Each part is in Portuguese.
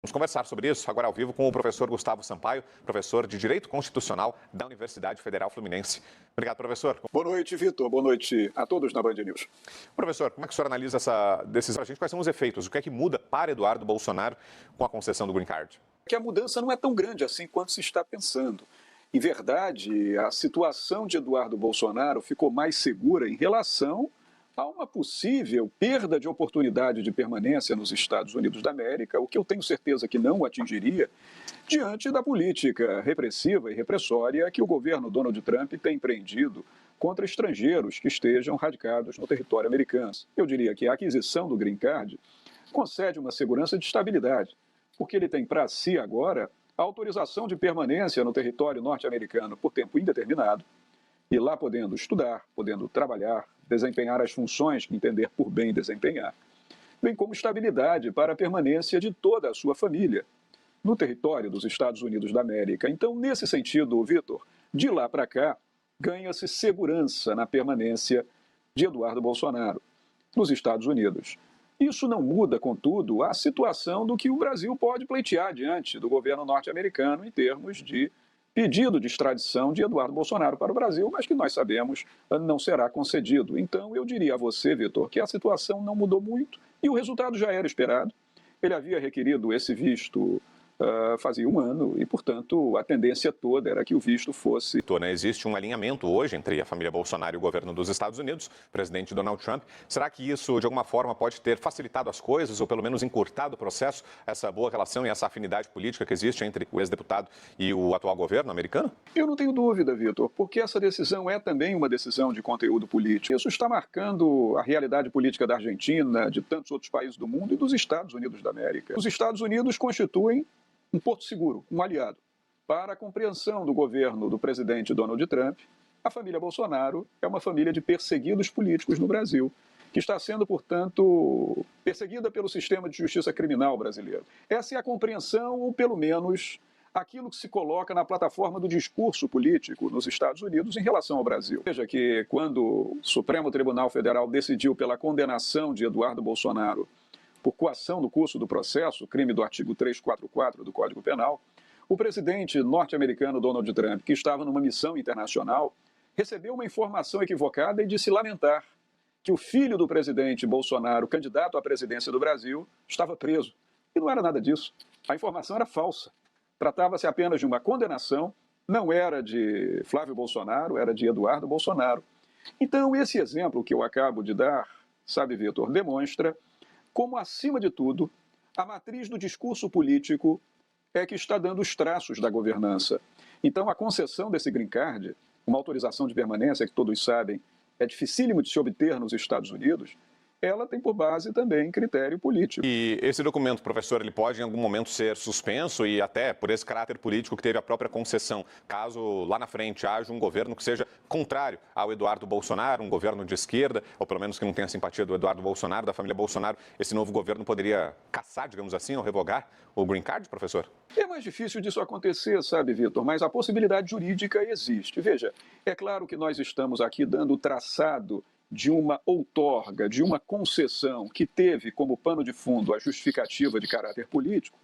Vamos conversar sobre isso agora ao vivo com o professor Gustavo Sampaio, professor de Direito Constitucional da Universidade Federal Fluminense. Obrigado, professor. Boa noite, Vitor. Boa noite a todos na Band News. Professor, como é que o senhor analisa essa decisão? Quais são os efeitos? O que é que muda para Eduardo Bolsonaro com a concessão do Green Card? Que a mudança não é tão grande assim quanto se está pensando. Em verdade, a situação de Eduardo Bolsonaro ficou mais segura em relação a uma possível perda de oportunidade de permanência nos Estados Unidos da América, o que eu tenho certeza que não o atingiria, diante da política repressiva e repressória que o governo Donald Trump tem empreendido contra estrangeiros que estejam radicados no território americano. Eu diria que a aquisição do Green Card concede uma segurança de estabilidade, porque ele tem para si agora a autorização de permanência no território norte-americano por tempo indeterminado, e lá podendo estudar, podendo trabalhar, desempenhar as funções que entender por bem desempenhar, bem como estabilidade para a permanência de toda a sua família no território dos Estados Unidos da América. Então, nesse sentido, Vitor, de lá para cá, ganha-se segurança na permanência de Eduardo Bolsonaro nos Estados Unidos. Isso não muda, contudo, a situação do que o Brasil pode pleitear diante do governo norte-americano em termos de pedido de extradição de Eduardo Bolsonaro para o Brasil, mas que nós sabemos não será concedido. Então, eu diria a você, Vitor, que a situação não mudou muito e o resultado já era esperado. Ele havia requerido esse visto fazia um ano e, portanto, a tendência toda era que o visto fosse... Existe um alinhamento hoje entre a família Bolsonaro e o governo dos Estados Unidos, o presidente Donald Trump. Será que isso, de alguma forma, pode ter facilitado as coisas ou, pelo menos, encurtado o processo, essa boa relação e essa afinidade política que existe entre o ex-deputado e o atual governo americano? Eu não tenho dúvida, Vitor, porque essa decisão é também uma decisão de conteúdo político. Isso está marcando a realidade política da Argentina, de tantos outros países do mundo e dos Estados Unidos da América. Os Estados Unidos constituem um porto seguro, um aliado, para a compreensão do governo do presidente Donald Trump. A família Bolsonaro é uma família de perseguidos políticos no Brasil, que está sendo, portanto, perseguida pelo sistema de justiça criminal brasileiro. Essa é a compreensão, ou pelo menos aquilo que se coloca na plataforma do discurso político nos Estados Unidos em relação ao Brasil. Veja que quando o Supremo Tribunal Federal decidiu pela condenação de Eduardo Bolsonaro por coação do curso do processo, crime do artigo 344 do Código Penal, o presidente norte-americano Donald Trump, que estava numa missão internacional, recebeu uma informação equivocada e disse lamentar que o filho do presidente Bolsonaro, candidato à presidência do Brasil, estava preso. E não era nada disso. A informação era falsa. Tratava-se apenas de uma condenação, não era de Flávio Bolsonaro, era de Eduardo Bolsonaro. Então, esse exemplo que eu acabo de dar, sabe, Vitor, demonstra como, acima de tudo, a matriz do discurso político é que está dando os traços da governança. Então, a concessão desse Green Card, uma autorização de permanência que todos sabem é dificílimo de se obter nos Estados Unidos, ela tem por base também critério político. E esse documento, professor, ele pode em algum momento ser suspenso e até por esse caráter político que teve a própria concessão, caso lá na frente haja um governo que seja contrário ao Eduardo Bolsonaro, um governo de esquerda, ou pelo menos que não tenha simpatia do Eduardo Bolsonaro, da família Bolsonaro, esse novo governo poderia cassar, digamos assim, ou revogar o Green Card, professor? É mais difícil disso acontecer, sabe, Vitor, mas a possibilidade jurídica existe. Veja, é claro que nós estamos aqui dando o traçado de uma outorga, de uma concessão que teve como pano de fundo a justificativa de caráter político,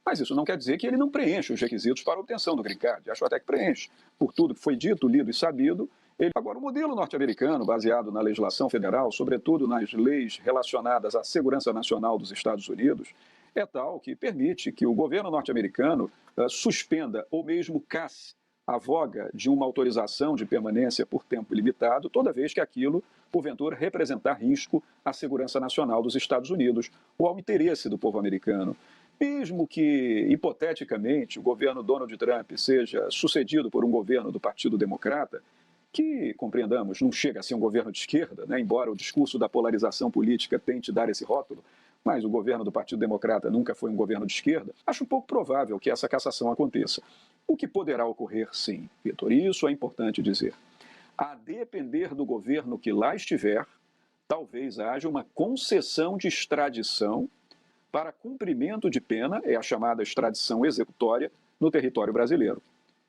mas isso não quer dizer que ele não preenche os requisitos para a obtenção do Green Card. Acho até que preenche. Por tudo que foi dito, lido e sabido, Agora, o modelo norte-americano, baseado na legislação federal, sobretudo nas leis relacionadas à segurança nacional dos Estados Unidos, é tal que permite que o governo norte-americano suspenda ou mesmo casse a voga de uma autorização de permanência por tempo ilimitado, toda vez que aquilo, porventura, representar risco à segurança nacional dos Estados Unidos ou ao interesse do povo americano. Mesmo que, hipoteticamente, o governo Donald Trump seja sucedido por um governo do Partido Democrata, que, compreendamos, não chega a ser um governo de esquerda, né? Embora o discurso da polarização política tente dar esse rótulo, mas o governo do Partido Democrata nunca foi um governo de esquerda, acho pouco provável que essa cassação aconteça. O que poderá ocorrer, sim, Vitor, e isso é importante dizer. A depender do governo que lá estiver, talvez haja uma concessão de extradição para cumprimento de pena, é a chamada extradição executória, no território brasileiro.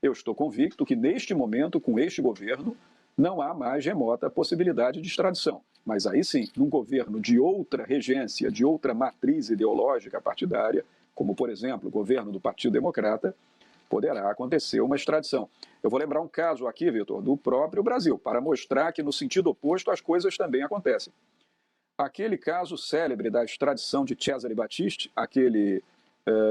Eu estou convicto que, neste momento, com este governo, não há mais remota possibilidade de extradição. Mas aí sim, num governo de outra regência, de outra matriz ideológica partidária, como, por exemplo, o governo do Partido Democrata, poderá acontecer uma extradição. Eu vou lembrar um caso aqui, Vitor, do próprio Brasil, para mostrar que no sentido oposto as coisas também acontecem. Aquele caso célebre da extradição de Cesare Battisti, aquele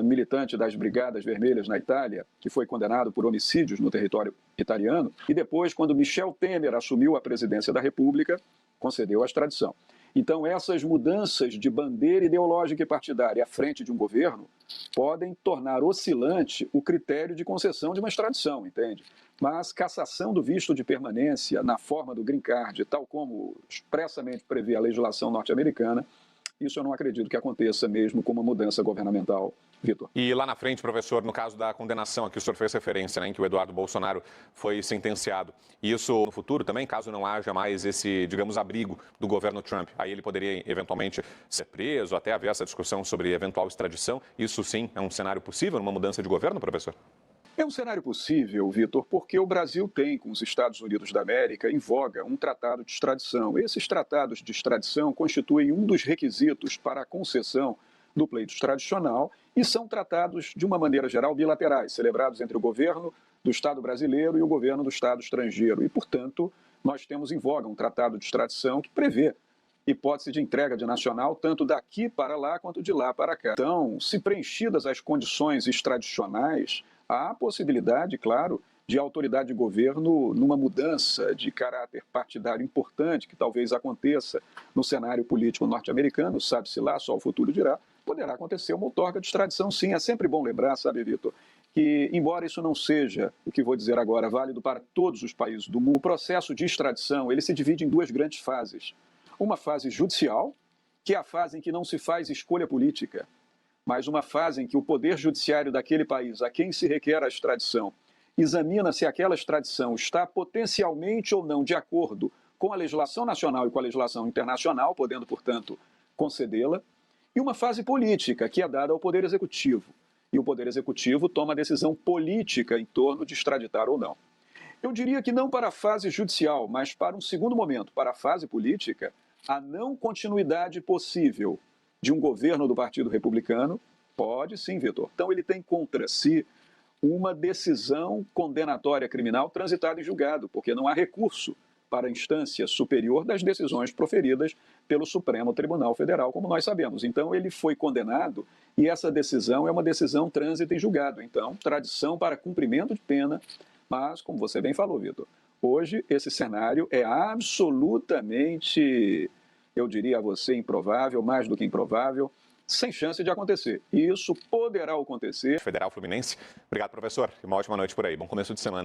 militante das Brigadas Vermelhas na Itália, que foi condenado por homicídios no território italiano, e depois, quando Michel Temer assumiu a presidência da República, concedeu a extradição. Então, essas mudanças de bandeira ideológica e partidária à frente de um governo podem tornar oscilante o critério de concessão de uma extradição, entende? Mas cassação do visto de permanência na forma do green card, tal como expressamente prevê a legislação norte-americana, isso eu não acredito que aconteça mesmo com uma mudança governamental, Vitor. E lá na frente, professor, no caso da condenação a que o senhor fez referência, né, em que o Eduardo Bolsonaro foi sentenciado, isso no futuro também, caso não haja mais esse, digamos, abrigo do governo Trump, aí ele poderia eventualmente ser preso, até haver essa discussão sobre eventual extradição, isso sim é um cenário possível numa mudança de governo, professor? É um cenário possível, Vitor, porque o Brasil tem, com os Estados Unidos da América, em voga um tratado de extradição. Esses tratados de extradição constituem um dos requisitos para a concessão do pleito extradicional e são tratados, de uma maneira geral, bilaterais, celebrados entre o governo do Estado brasileiro e o governo do Estado estrangeiro. E, portanto, nós temos em voga um tratado de extradição que prevê hipótese de entrega de nacional tanto daqui para lá quanto de lá para cá. Então, se preenchidas as condições extradicionais, há a possibilidade, claro, de autoridade de governo numa mudança de caráter partidário importante, que talvez aconteça no cenário político norte-americano, sabe-se lá, só o futuro dirá, poderá acontecer uma outorga de extradição, sim. É sempre bom lembrar, sabe, Vitor, que, embora isso não seja, o que vou dizer agora, válido para todos os países do mundo, o processo de extradição ele se divide em duas grandes fases. Uma fase judicial, que é a fase em que não se faz escolha política, mas uma fase em que o poder judiciário daquele país a quem se requer a extradição examina se aquela extradição está potencialmente ou não de acordo com a legislação nacional e com a legislação internacional, podendo, portanto, concedê-la, e uma fase política, que é dada ao Poder Executivo. E o Poder Executivo toma a decisão política em torno de extraditar ou não. Eu diria que não para a fase judicial, mas para um segundo momento, para a fase política, a não continuidade possível de um governo do Partido Republicano pode sim, Vitor. Então ele tem contra si uma decisão condenatória criminal transitada em julgado, porque não há recurso para a instância superior das decisões proferidas pelo Supremo Tribunal Federal, como nós sabemos. Então ele foi condenado e essa decisão é uma decisão trânsito em julgado. Então, tradição para cumprimento de pena, mas, como você bem falou, Vitor, hoje esse cenário é absolutamente, eu diria a você, improvável, mais do que improvável, sem chance de acontecer. E isso poderá acontecer. Federal Fluminense. Obrigado, professor. E uma ótima noite por aí. Bom começo de semana.